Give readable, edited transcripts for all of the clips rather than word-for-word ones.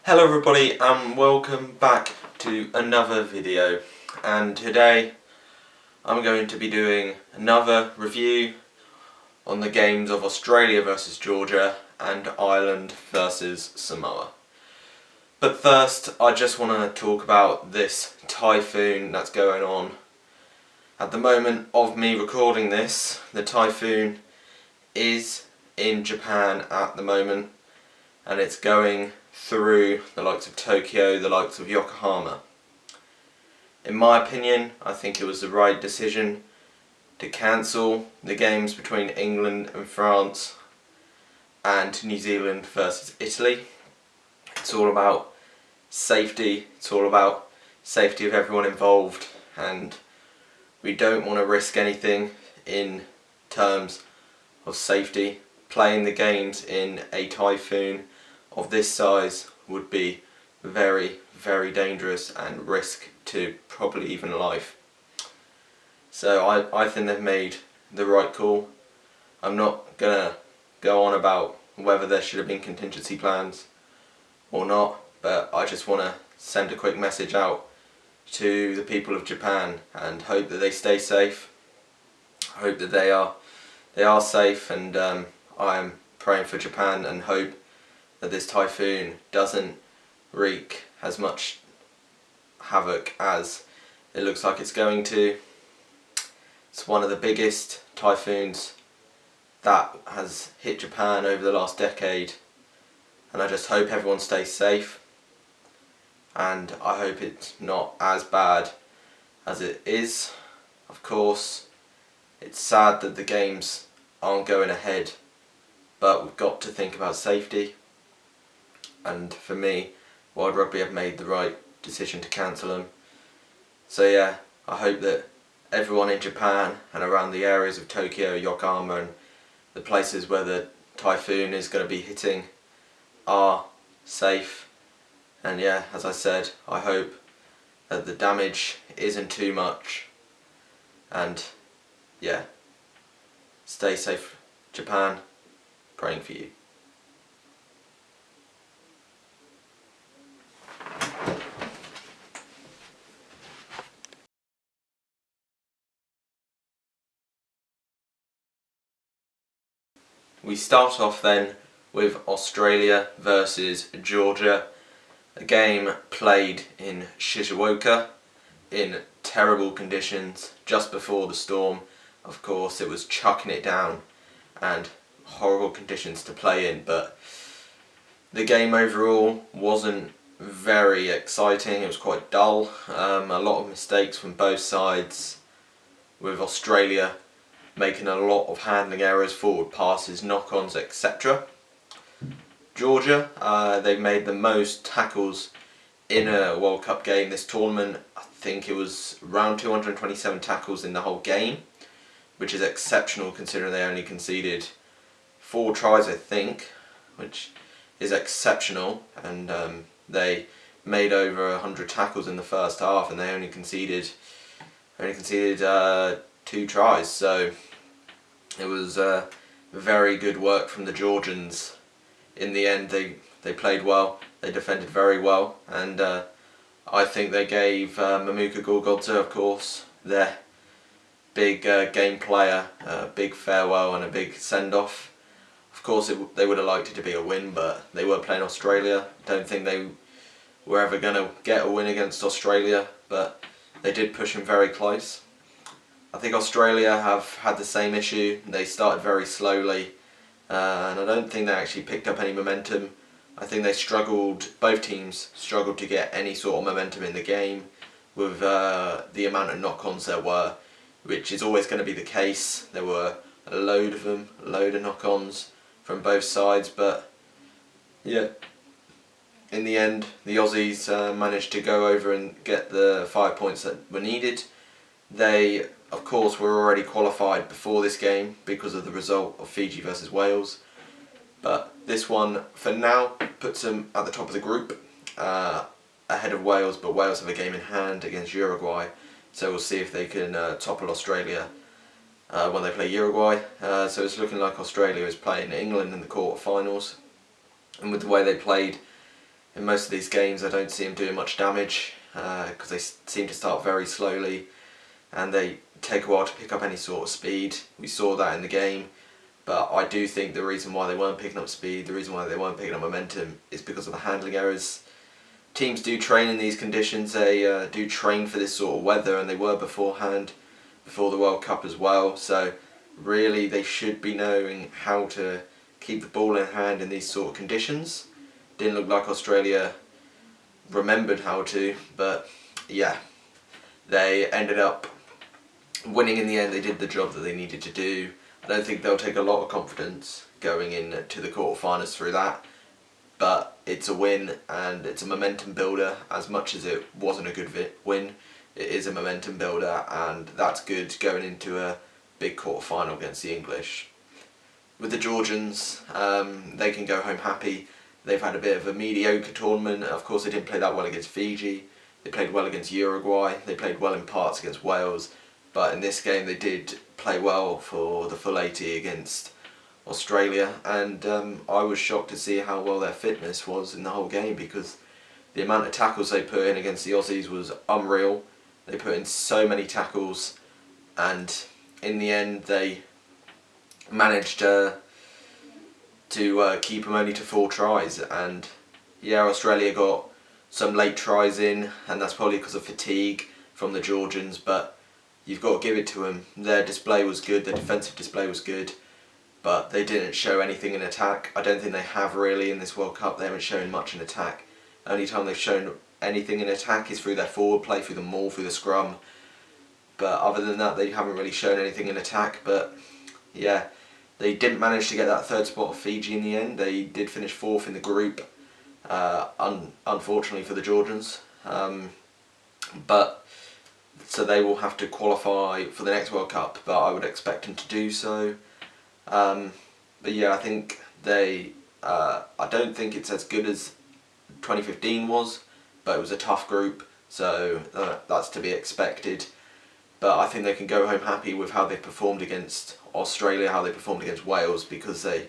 Hello everybody and welcome back to another video, and today I'm going to be doing another review on the games of Australia versus Georgia and Ireland versus Samoa. But first I just want to talk about this typhoon that's going on. At the moment of me recording this, the typhoon is in Japan at the moment and it's going through the likes of Tokyo, the likes of Yokohama. In my opinion, I think it was the right decision to cancel the games between England and France and New Zealand versus Italy. It's all about safety, it's all about safety of everyone involved, and we don't want to risk anything in terms of safety. Playing the games in a typhoon of this size would be very, very dangerous and risk to probably even life. So I think they've made the right call. I'm not gonna go on about whether there should have been contingency plans or not, but I just want to send a quick message out to the people of Japan and hope that they stay safe. I hope that they are safe, and I am praying for Japan and hope that this typhoon doesn't wreak as much havoc as it looks like it's going to. It's one of the biggest typhoons that has hit Japan over the last decade, and I just hope everyone stays safe, and I hope it's not as bad as it is. Of course, it's sad that the games aren't going ahead, but we've got to think about safety. And for me, World Rugby have made the right decision to cancel them. So yeah, I hope that everyone in Japan and around the areas of Tokyo, Yokohama and the places where the typhoon is going to be hitting are safe. And yeah, as I said, I hope that the damage isn't too much. And yeah, stay safe, Japan. Praying for you. We start off then with Australia versus Georgia, a game played in Shizuoka in terrible conditions just before the storm. Of course, it was chucking it down and horrible conditions to play in, but the game overall wasn't very exciting. It was quite dull, a lot of mistakes from both sides, with Australia making a lot of handling errors, forward passes, knock-ons, etc. Georgia, they've made the most tackles in a World Cup game this tournament. I think it was around 227 tackles in the whole game, which is exceptional considering they only conceded 4 tries, I think, which is exceptional, and they made over 100 tackles in the first half and they only conceded 2 tries, so it was very good work from the Georgians. In the end, they played well, they defended very well, and I think they gave Mamuka Gorgodze, of course, their big game player, a big farewell and a big send-off. Of course, they would have liked it to be a win, but they were playing Australia. Don't think they were ever going to get a win against Australia, but they did push them very close. I think Australia have had the same issue. They started very slowly, and I don't think they actually picked up any momentum. I think they struggled, both teams struggled to get any sort of momentum in the game with the amount of knock-ons there were, which is always going to be the case. There were a load of them, a load of knock-ons from both sides, but yeah, in the end the Aussies managed to go over and get the 5 points that were needed. They, of course, were already qualified before this game because of the result of Fiji versus Wales, but this one for now puts them at the top of the group, ahead of Wales, but Wales have a game in hand against Uruguay, so we'll see if they can topple Australia when they play Uruguay. So it's looking like Australia is playing England in the quarterfinals, and with the way they played in most of these games I don't see them doing much damage because they seem to start very slowly and they take a while to pick up any sort of speed. We saw that in the game, but I do think the reason why they weren't picking up speed, the reason why they weren't picking up momentum is because of the handling errors. Teams do train in these conditions, they do train for this sort of weather, and they were beforehand, before the World Cup as well, so really they should be knowing how to keep the ball in hand in these sort of conditions. Didn't look like Australia remembered how to, but yeah, they ended up winning in the end. They did the job that they needed to do. I don't think they'll take a lot of confidence going into the quarterfinals through that, but it's a win and it's a momentum builder. As much as it wasn't a good win, it is a momentum builder, and that's good going into a big quarterfinal against the English. With the Georgians, they can go home happy. They've had a bit of a mediocre tournament. Of course, they didn't play that well against Fiji. They played well against Uruguay. They played well in parts against Wales. But in this game, they did play well for the full 80 against Australia. And I was shocked to see how well their fitness was in the whole game, because the amount of tackles they put in against the Aussies was unreal. They put in so many tackles, and in the end, they managed to keep them only to 4 tries. And yeah, Australia got some late tries in, and that's probably because of fatigue from the Georgians, but you've got to give it to them. Their display was good, their defensive display was good, but they didn't show anything in attack. I don't think they have really in this World Cup. They haven't shown much in attack. The only time they've shown anything in attack is through their forward play, through the maul, through the scrum. But other than that, they haven't really shown anything in attack. But yeah, they didn't manage to get that 3rd spot of Fiji in the end. They did finish 4th in the group, unfortunately for the Georgians. But so they will have to qualify for the next World Cup, but I would expect them to do so. But yeah, I think I don't think it's as good as 2015 was, but it was a tough group, so that's to be expected. But I think they can go home happy with how they performed against Australia, how they performed against Wales, because they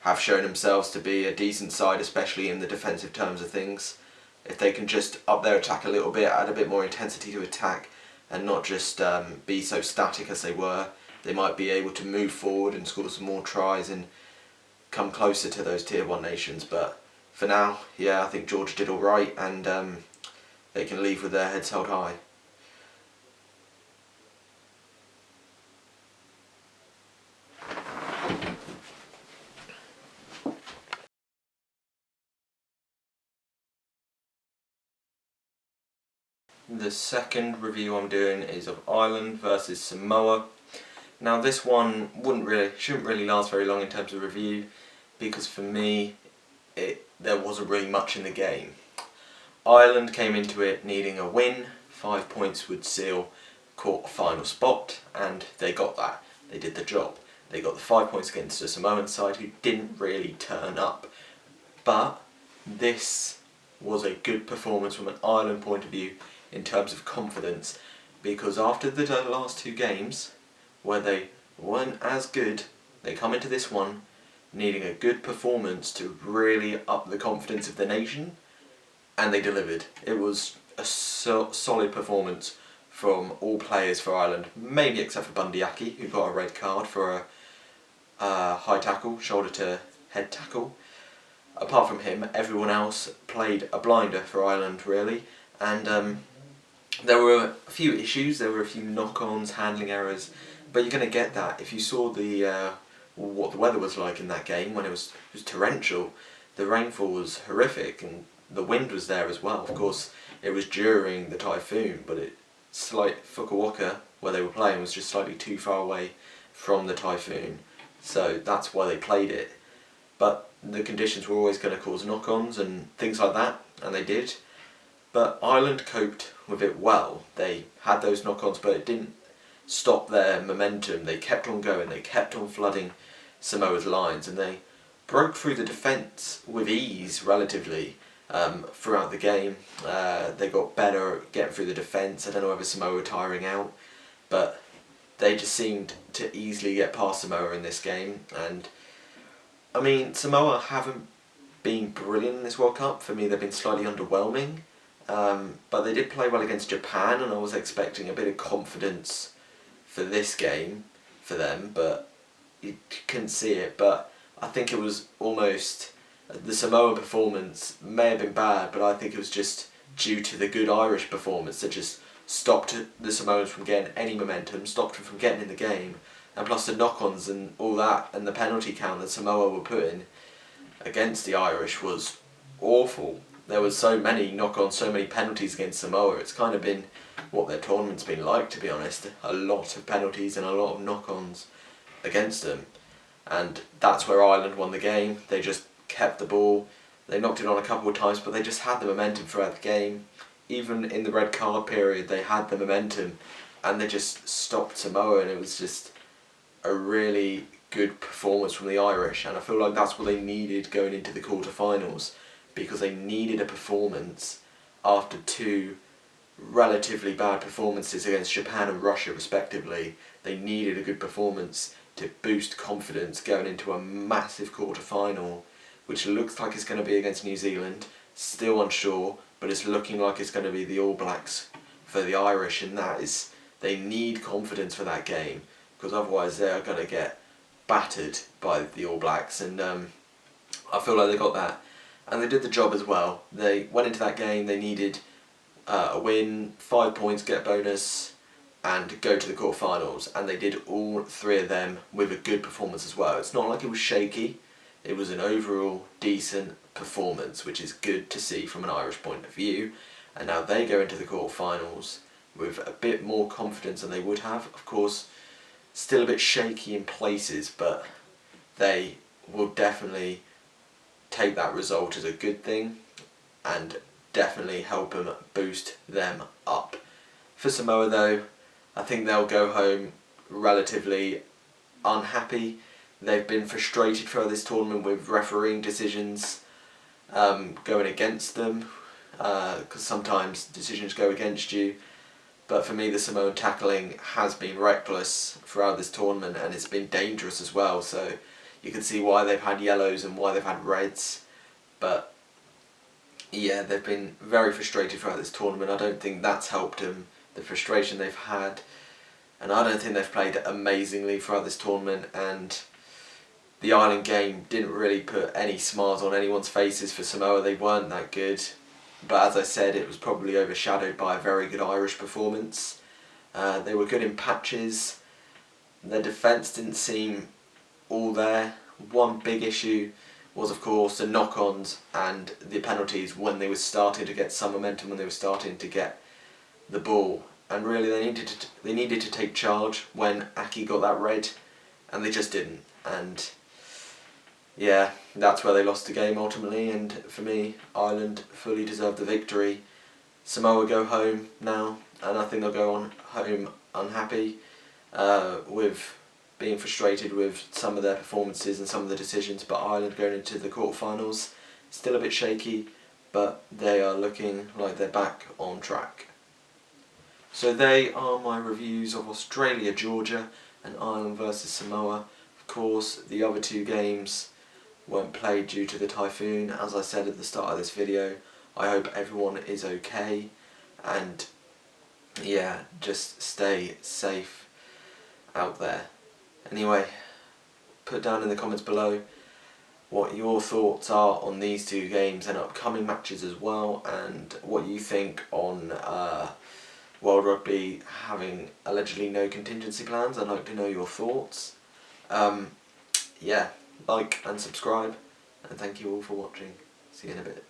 have shown themselves to be a decent side, especially in the defensive terms of things. If they can just up their attack a little bit, add a bit more intensity to attack, and not just be so static as they were, they might be able to move forward and score some more tries and come closer to those Tier 1 nations. But for now, yeah, I think Georgia did alright, and they can leave with their heads held high. The second review I'm doing is of Ireland versus Samoa. Now this one shouldn't really last very long in terms of review, because for me there wasn't really much in the game. Ireland came into it needing a win. 5 points would seal quarter-final spot, and they got that. They did the job. They got the 5 points against the Samoan side, who didn't really turn up. But this was a good performance from an Ireland point of view in terms of confidence, because after the last 2 games where they weren't as good, they come into this one needing a good performance to really up the confidence of the nation, and they delivered. It was a solid performance from all players for Ireland, maybe except for Bundyaki, who got a red card for a high tackle, shoulder to head tackle. Apart from him, everyone else played a blinder for Ireland, really, and there were a few issues, there were a few knock-ons, handling errors, but you're going to get that. If you saw what the weather was like in that game, when it was torrential, the rainfall was horrific, and the wind was there as well. Of course, it was during the Typhoon, but Fukuoka, where they were playing, was just slightly too far away from the Typhoon, so that's why they played it. But the conditions were always going to cause knock-ons and things like that, and they did. But Ireland coped with it well. They had those knock-ons, but it didn't stop their momentum. They kept on going, they kept on flooding Samoa's lines, and they broke through the defence with ease, relatively, throughout the game. They got better at getting through the defence. I don't know whether Samoa were tiring out, but they just seemed to easily get past Samoa in this game. And I mean, Samoa haven't been brilliant in this World Cup. For me, they've been slightly underwhelming. But they did play well against Japan, and I was expecting a bit of confidence for this game for them, but you couldn't see it. But I think it was almost, the Samoa performance may have been bad, but I think it was just due to the good Irish performance that just stopped the Samoans from getting any momentum, stopped them from getting in the game, and plus the knock-ons and all that, and the penalty count that Samoa were putting against the Irish was awful. There was so many knock-ons, so many penalties against Samoa. It's kind of been what their tournament's been like, to be honest. A lot of penalties and a lot of knock-ons against them. And that's where Ireland won the game. They just kept the ball. They knocked it on a couple of times, but they just had the momentum throughout the game. Even in the red card period, they had the momentum, and they just stopped Samoa, and it was just a really good performance from the Irish. And I feel like that's what they needed going into the quarterfinals, because they needed a performance after two relatively bad performances against Japan and Russia respectively. They needed a good performance to boost confidence going into a massive quarter-final, which looks like it's going to be against New Zealand. Still unsure, but it's looking like it's going to be the All Blacks for the Irish, and that is, they need confidence for that game, because otherwise they are going to get battered by the All Blacks, and I feel like they got that. And they did the job as well. They went into that game, they needed a win, 5 points, get a bonus, and go to the quarterfinals. And they did all three of them with a good performance as well. It's not like it was shaky. It was an overall decent performance, which is good to see from an Irish point of view. And now they go into the quarterfinals with a bit more confidence than they would have. Of course, still a bit shaky in places, but they will definitely take that result as a good thing and definitely help them boost them up. For Samoa though, I think they'll go home relatively unhappy. They've been frustrated throughout this tournament with refereeing decisions going against them, because sometimes decisions go against you. But for me, the Samoan tackling has been reckless throughout this tournament, and it's been dangerous as well. So you can see why they've had yellows and why they've had reds. But yeah, they've been very frustrated throughout this tournament. I don't think that's helped them, the frustration they've had. And I don't think they've played amazingly throughout this tournament. And the Ireland game didn't really put any smiles on anyone's faces for Samoa. They weren't that good. But as I said, it was probably overshadowed by a very good Irish performance. They were good in patches. Their defence didn't seem all there. One big issue was, of course, the knock-ons and the penalties when they were starting to get some momentum, when they were starting to get the ball. And really they needed to take charge when Aki got that red, and they just didn't. And yeah, that's where they lost the game ultimately, and for me, Ireland fully deserved the victory. Samoa go home now, and I think they'll go on home unhappy with being frustrated with some of their performances and some of the decisions. But Ireland going into the quarterfinals, still a bit shaky, but they are looking like they're back on track. So they are my reviews of Australia, Georgia and Ireland versus Samoa. Of course, the other two games weren't played due to the typhoon. As I said at the start of this video, I hope everyone is okay, and yeah, just stay safe out there. Anyway, put down in the comments below what your thoughts are on these two games and upcoming matches as well, and what you think on World Rugby having allegedly no contingency plans. I'd like to know your thoughts. Yeah, like and subscribe, and thank you all for watching. See you in a bit.